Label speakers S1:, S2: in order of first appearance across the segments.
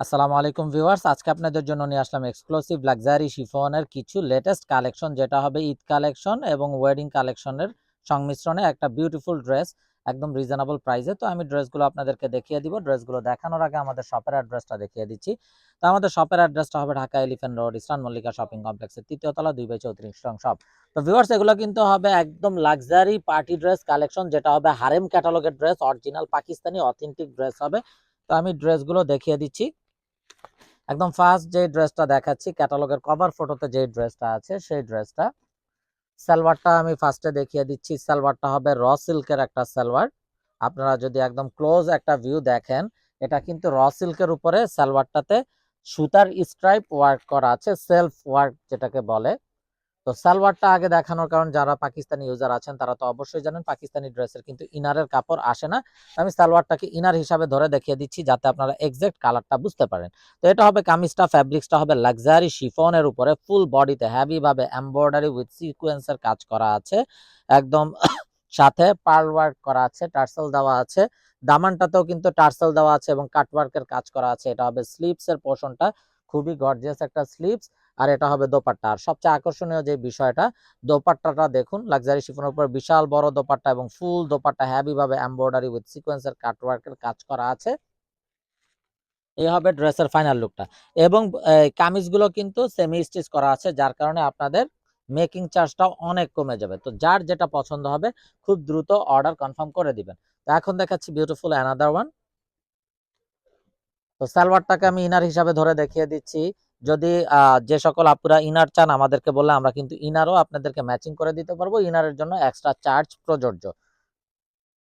S1: আসসালামু আলাইকুম ভিউয়ার্স, আজকে আপনাদের জন্য নিয়ে আসলাম এক্সক্লুসিভ লাক্সারি শিফনের কিছু লেটেস্ট কালেকশন, যেটা হবে ঈদ কালেকশন এবং ওয়েডিং কালেকশনের সংমিশ্রণে একটা বিউটিফুল ড্রেস, একদম রিজনেবল প্রাইসে। তো আমি ড্রেসগুলো আপনাদেরকে দেখিয়ে দিব। ড্রেসগুলো দেখানোর আগে আমাদের শপের অ্যাড্রেসটা দেখিয়ে দিচ্ছি। তো আমাদের শপের অ্যাড্রেসটা হবে Dhaka elephant road, eastern Mallika shopping কমপ্লেক্সের ৩য় তলা, 2/34 নং শপ। তো ভিউয়ার্স, এগুলো কিন্তু হবে একদম লাক্সারি পার্টি ড্রেস কালেকশন, যেটা হবে হারেম ক্যাটালগের dress, original Pakistani authentic dress হবে। তো আমি ড্রেসগুলো দেখিয়ে দিচ্ছি। একদম ফার্স্ট যে ড্রেসটা দেখাচ্ছি, ক্যাটালগের কভার ফটোতে যে ড্রেসটা আছে সেই ড্রেসটা। সালোয়ারটা আমি ফার্স্টে দেখিয়ে দিচ্ছি। সালোয়ারটা হবে র সিল্কের একটা সালোয়ার। আপনারা যদি একদম ক্লোজ একটা ভিউ দেখেন, এটা কিন্তু র সিল্কের উপরে সালোয়ারটাতে সুতার স্ট্রাইপ ওয়ার্ক করা আছে, সেলফ ওয়ার্ক যেটাকে বলে। তো সালোয়ারটা আগে দেখানোর কারণ, যারা পাকিস্তানি ইউজার আছেন তারা তো অবশ্যই জানেন পাকিস্তানি ড্রেসের কিন্তু ইনারের কাপড় আসে না। আমি সালোয়ারটাকে ইনার হিসাবে ধরে দেখিয়ে দিচ্ছি যাতে আপনারা এক্সাক্ট কালারটা বুঝতে পারেন। তো এটা হবে কামিজটা, ফ্যাব্রিক্সটা হবে লাক্সারি শিফনের উপরে, ফুল বডিতে হেভি ভাবে এমব্রয়ডারি উইথ সিকোয়েন্সের কাজ করা আছে একদম। সাথে পার্ল ওয়ার্ক করা আছে, টার্সেল দেওয়া আছে। দামানটাতেও কিন্তু টার্সেল দেওয়া আছে এবং কাটওয়ার্কের কাজ করা আছে। এটা হবে স্লিভস এর পোর্শনটা, খুবই গর্জিয়াস একটা স্লিভস। আর এটা হবে দোপাট্টা। আর সবচেয়ে আকর্ষণীয় যে বিষয়টা, দোপাট্টাটা দেখুন, লাক্সারি শিফনের উপর বিশাল বড় দোপাট্টা এবং ফুল দোপাট্টা হেভি ভাবে এমব্রয়ডারি উইথ সিকোয়েন্সের কাটওয়ার্কের কাজ করা আছে। এই হবে ড্রেসের ফাইনাল লুকটা। এবং কামিজগুলো কিন্তু সেমি স্টিচ করা আছে, যার কারণে আপনাদের মেকিং চার্জটাও অনেক কমে যাবে। তো যার যেটা পছন্দ হবে খুব দ্রুত অর্ডার কনফার্ম করে দিবেন। তো এখন দেখাচ্ছি বিউটিফুল অ্যানাদার ওয়ান। তো সালোয়ারটাকে আমি ইনার হিসাবে ধরে দেখিয়ে দিচ্ছি। যদি যে সকল আপুরা ইনার চান আমাদেরকে বললে আমরা কিন্তু ইনারও আপনাদেরকে ম্যাচিং করে দিতে পারবো, ইনারের জন্য এক্সট্রা চার্জ প্রযোজ্য।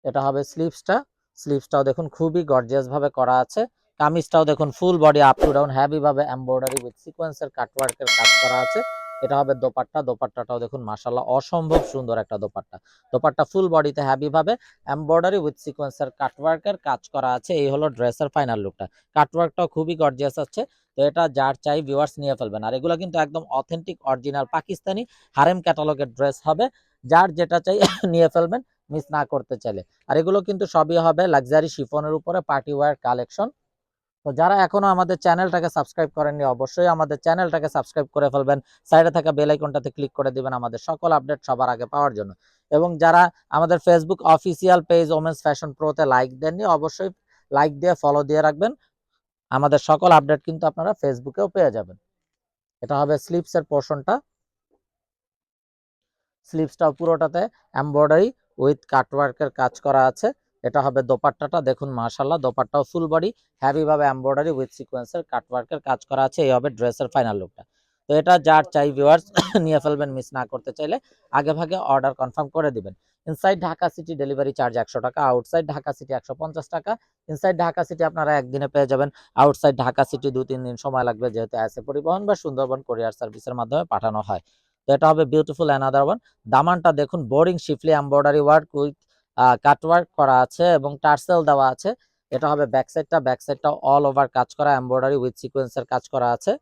S1: এটা হবে স্লিভসটা। স্লিভসটাও দেখুন খুবই গর্জিয়াস ভাবে করা আছে। কামিজটাও দেখুন full body up to down heavy ভাবে এমব্রয়ডারি উইথ সিকোয়েন্সের কাটওয়ার্কের কাজ করা আছে। এটা হবে দোপাট্টা। দোপাট্টাটাও দেখুন মাশাআল্লাহ অসম্ভব সুন্দর একটা দোপাট্টা। দোপাট্টা ফুল বডিতে হেভি ভাবে এমব্রয়ডারি উইথ সিকোয়েন্সের কাটওয়ার্কের কাজ করা আছে। এই হলো ড্রেসের ফাইনাল লুকটা। কাটওয়ার্কটাও খুবই গর্জিয়াস আছে। তো এটা যার চাই ভিউয়ার্স নিয়ে ফেলবেন। আর এগুলো কিন্তু একদম অথেন্টিক অরিজিনাল পাকিস্তানি হারেম ক্যাটালগের ড্রেস হবে। যার যেটা চাই নিয়ে ফেলবেন, মিস না করতে চাইলে। আর এগুলো কিন্তু সবই হবে লাক্সারি শিফনের উপরে পার্টি ওয়্যার কালেকশন। তো যারা এখনো আমাদের চ্যানেলটাকে সাবস্ক্রাইব করেননি, অবশ্যই আমাদের চ্যানেলটাকে সাবস্ক্রাইব করে ফেলবেন। সাইডে থাকা বেল আইকনটাতে ক্লিক করে দিবেন আমাদের সকল আপডেট সবার আগে পাওয়ার জন্য। এবং যারা আমাদের Facebook official page women's fashion প্রোতে লাইক দেননি, অবশ্যই লাইক দিয়ে ফলো দিয়ে রাখবেন। আমাদের সকল আপডেট কিন্তু আপনারা ফেসবুকেও পেয়ে যাবেন। এটা হবে স্লিভসের পোর্শনটা। স্লিভসটাও পুরোটাতে এমব্রয়ডারি উইথ কাটওয়ার্কের কাজ করা আছে। এটা হবে দোপাট্টাটা, দেখুন মাশাআল্লাহ দোপাট্টাও ফুল বডি হেভি ভাবে এমব্রয়ডারি উইথ সিকোয়েন্সের কাটওয়ার্কের কাজ করা আছে। এই হবে ড্রেসের ফাইনাল লুকটা। তো এটা যার চাই ভিউয়ার্স নিয়ে ফেলবেন, মিস না করতে চাইলে আগে ভাগে অর্ডার কনফার্ম করে দিবেন। Inside Dhaka city delivery charge 100 টাকা, আউটসাইড ঢাকা সিটি 150 টাকা। ইনসাইড ঢাকা সিটি আপনারা একদিনে পেয়ে যাবেন, আউটসাইড ঢাকা সিটি 2-3 দিন সময় লাগবে, যেহেতু এসএ পরিবহন বা সুন্দরবন কোরিয়ার সার্ভিসের মাধ্যমে পাঠানো হয়। তো এটা হবে বিউটিফুল অ্যানাদার ওয়ান। দামানটা দেখুন boring schiffli embroidery work with cutwork করা আছে এবং টার্সেল দেওয়া আছে। এটা হবে ব্যাক সাইডটা। ব্যাক সাইডটা অল ওভার কাজ করা এমব্রয়ডারি উইথ সিকোয়েন্সের কাজ করা আছে।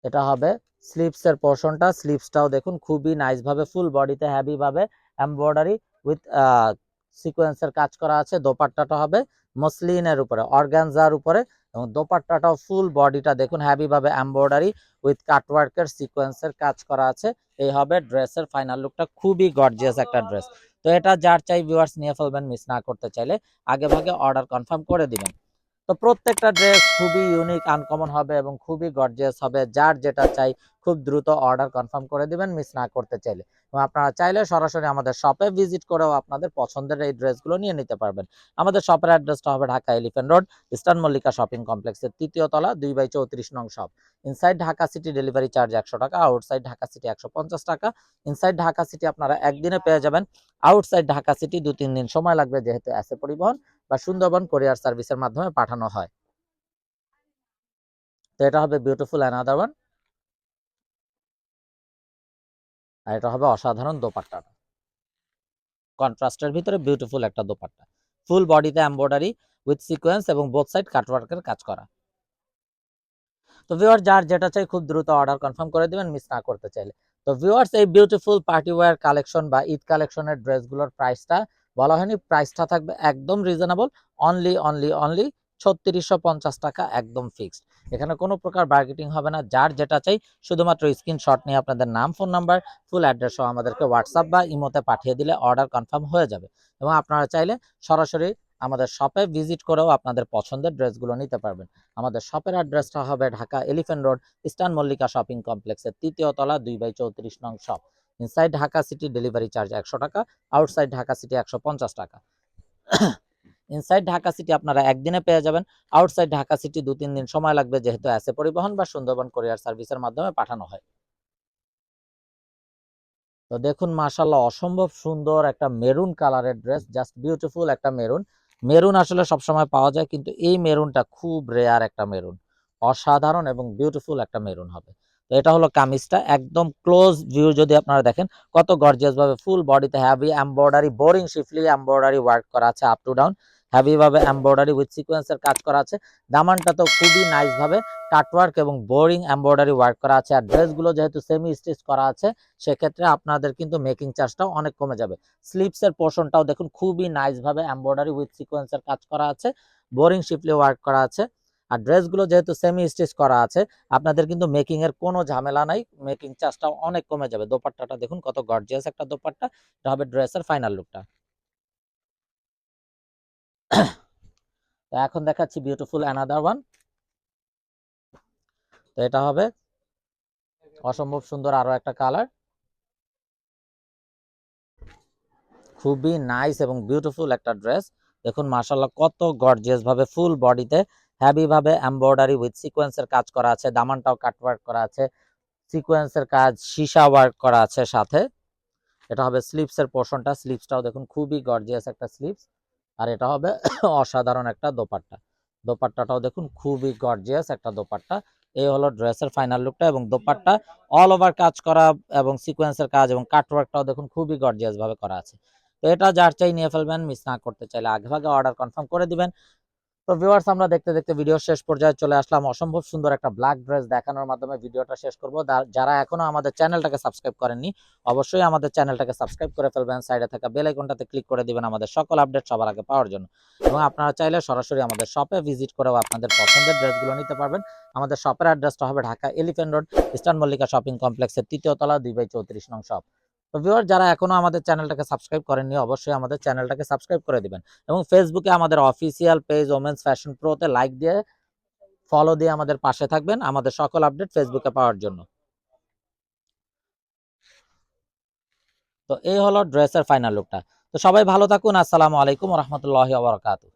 S1: এটা হবে স্লিভসের পোর্শনটা। স্লিভসটাও দেখুন খুবই নাইস ভাবে ফুল বডিতে হেভি ভাবে এমব্রয়ডারি উইথ সিকোয়েন্সের কাজ করা আছে। দোপাট্টাটা হবে মসলিনের উপরে, অর্গানজার উপরে, এবং দোপাট্টাটাও ফুল বডিটা দেখুন হেভি ভাবে এমব্রয়ডারি উইথ কাটওয়ার্কের সিকোয়েন্সের কাজ করা আছে। এই হবে ড্রেসের ফাইনাল লুকটা, খুবই গর্জিয়াস একটা ড্রেস। তো এটা যার চাই ভিউয়ার্স নিয়ে ফেলবেন, মিস না করতে চাইলে আগে ভাগে অর্ডার কনফার্ম করে দিবেন। তো প্রত্যেকটা ড্রেস খুবই ইউনিক আনকমন হবে এবং খুবই গর্জিয়াস হবে। যার যেটা চাই খুব দ্রুত অর্ডার কনফার্ম করে দিবেন, মিস না করতে চাইলে। এবং আপনারা চাইলে সরাসরি আমাদের শপে ভিজিট করেও আপনাদের পছন্দের এই ড্রেসগুলো নিয়ে নিতে পারবেন। আমাদের শপের অ্যাড্রেসটা হবে Dhaka elephant road, eastern Mallika shopping কমপ্লেক্সের 3য় তলা, 2/34 নং shop. Inside Dhaka city delivery charge 100 টাকা, আউটসাইড ঢাকা সিটি 150 টাকা। ইনসাইড ঢাকা সিটি আপনারা একদিনে পেয়ে যাবেন, আউটসাইড ঢাকা সিটি 2-3 দিন সময় লাগবে, যেহেতু এসএ পরিবহন বা সুন্দরবন কোরিয়ার সার্ভিসের মাধ্যমে পাঠানো হয়। তো এটা হবে বিউটিফুল অ্যানাদার ওয়ান। আর এটা হবে অসাধারণ দোপাট্টা, কন্ট্রাস্টের ভিতরে বিউটিফুল একটা দোপাট্টা, ফুল বডিতে এমব্রয়ডারি উইথ সিকোয়েন্স এবং বোথ সাইড কাটওয়ার্কের কাজ করা। তো ভিউয়ার যার যেটা চাই খুব দ্রুত অর্ডার কনফার্ম করে দিবেন, মিস না করতে চাইলে। তো ভিউয়ার্স, এই বিউটিফুল পার্টি ওয়্যার কালেকশন বা ঈদ কালেকশনের ড্রেসগুলোর প্রাইসটা বলা হয়নি, প্রাইসটা থাকবে একদম রিজনেবল, অনলি অনলি অনলি ৩৬৫০ টাকা, একদম ফিক্সড। এখানে কোনো প্রকার বার্গেটিং হবে না। যার যেটা চাই শুধুমাত্র স্ক্রিনশট নিয়ে আপনাদের নাম, ফোন নাম্বার, ফুল অ্যাড্রেস সহ আমাদেরকে হোয়াটসঅ্যাপ বা ইমোতে পাঠিয়ে দিলে অর্ডার কনফার্ম হয়ে যাবে। এবং আপনারা চাইলে সরাসরি আমাদের শপে ভিজিট করেও আপনাদের পছন্দের ড্রেসগুলো নিতে পারবেন। আমাদের শপের অ্যাড্রেসটা হবে Dhaka elephant road, eastern Mallika shopping কমপ্লেক্সের ৩য় তলা, 2/34 নং shop. Inside Dhaka city delivery charge ১০০ টাকা, আউটসাইড ঢাকা সিটি ১৫০ টাকা। ইনসাইড ঢাকা সিটি আপনারা একদিনে পেয়ে যাবেন, আউটসাইড ঢাকা সিটি ২-৩ দিন সময় লাগবে, যেহেতু এসএ পরিবহন বা সুন্দরবন কুরিয়ার সার্ভিসের মাধ্যমে পাঠানো হয়। তো দেখুন মাশাআল্লাহ, অসম্ভব সুন্দর একটা মেরুন কালারের ড্রেস, জাস্ট বিউটিফুল একটা মেরুন। মেরুন আসলে সবসময় পাওয়া যায়, কিন্তু এই মেরুনটা খুব রেয়ার একটা মেরুন, অসাধারণ এবং বিউটিফুল একটা মেরুন হবে। তো এটা হলো কামিজটা, একদম ক্লোজ ভিউ যদি আপনারা দেখেন কত গর্জিয়াস ভাবে ফুল বডিতে heavy embroidery, boring schiffli embroidery work করা আছে আপ টু ডাউন, হেভি ভাবে এমব্রয়ডারি উইথ সিকোয়েন্সের কাজ করা আছে। দামানটা তো খুবই নাইস ভাবে কাটওয়ার্ক এবং বোরিং এমব্রয়ডারি ওয়ার্ক করা আছে। আর ড্রেসগুলো যেহেতু সেমি স্টিচ করা আছে, সেক্ষেত্রে আপনাদের কিন্তু মেকিং চার্জটাও অনেক কমে যাবে। স্লিপসের পোর্শনটাও দেখুন খুবই নাইস ভাবে এমব্রয়ডারি উইথ সিকোয়েন্সের কাজ করা আছে, বোরিং শিফলি ওয়ার্ক করা আছে। আর ড্রেসগুলো যেহেতু সেমি স্টিচ করা আছে, আপনাদের কিন্তু মেকিং এর কোনো ঝামেলা নাই, মেকিং চার্জটাও অনেক কমে যাবে। দোপাট্টাটা দেখুন কত গর্জিয়াস একটা দোপাট্টা, এটা হবে ড্রেসের ফাইনাল লুকটা। তো এখন দেখাচ্ছি বিউটিফুল অ্যানাদার ওয়ান। তো এটা হবে অসম্ভব সুন্দর আরো একটা কালার, খুবই নাইস এবং বিউটিফুল একটা ড্রেস। দেখুন মাশাআল্লাহ কত গর্জিয়াস ভাবে ফুল বডিতে হেভি ভাবে এমব্রয়ডারি উইথ সিকোয়েন্সের কাজ করা আছে, দামানটাও কাটওয়ার্ক করা আছে, সিকোয়েন্সের কাজ, সীসা ওয়ার্ক করা আছে সাথে। এটা হবে স্লিপসের পোর্শনটা, স্লিপসটাও দেখুন খুবই গর্জিয়াস একটা স্লিপস। আর এটা হবে অসাধারণ একটা দোপাট্টা, দোপাট্টাটাও দেখুন খুবই গর্জিয়াস একটা দোপাট্টা। এই হলো ড্রেসের ফাইনাল লুকটা, এবং দোপাট্টা অল ওভার কাজ করা এবং সিকোয়েন্সের কাজ এবং কাটওয়ার্কটাও দেখুন খুবই গর্জিয়াস ভাবে করা আছে। তো এটা যার চাই নিয়ে ফেলবেন, মিস না করতে চাইলে আগেভাগে অর্ডার কনফার্ম করে দিবেন। তো ভিউয়ার্স, আমরা দেখতে দেখতে ভিডিও শেষ পর্যায়ে চলে আসলাম। অসম্ভব সুন্দর একটা ব্ল্যাক ড্রেস দেখানোর মাধ্যমে ভিডিওটা শেষ করব। যারা এখনো আমাদের চ্যানেলটাকে সাবস্ক্রাইব করেননি, অবশ্যই আমাদের চ্যানেলটাকে সাবস্ক্রাইব করে ফেলবেন, সাইডে থাকা বেল আইকনটাতে ক্লিক করে দিবেন আমাদের সকল আপডেট সবার আগে পাওয়ার জন্য। এবং আপনারা চাইলে সরাসরি আমাদের শপে ভিজিট করেও আপনাদের পছন্দের ড্রেসগুলো নিতে পারবেন। আমাদের শপের অ্যাড্রেসটা হবে Dhaka elephant road, eastern Mallika shopping কমপ্লেক্সের ৩য় তলা, 2/34 নং শপ। তো ভিউয়ার, যারা এখনো আমাদের চ্যানেলটাকে সাবস্ক্রাইব করেননি, অবশ্যই আমাদের চ্যানেলটাকে সাবস্ক্রাইব করে দিবেন। এবং ফেসবুকে আমাদের অফিসিয়াল পেজ ওমেন্স ফ্যাশন প্রোতে লাইক দিয়ে, ফলো দিয়ে আমাদের পাশে থাকবেন আমাদের সকল আপডেট ফেসবুকে পাওয়ার জন্য। তো এই হলো ড্রেসের ফাইনাল লুকটা। তো সবাই ভালো থাকুন। আসসালামু আলাইকুম ওয়া রাহমাতুল্লাহি ওয়া বারাকাতুহু।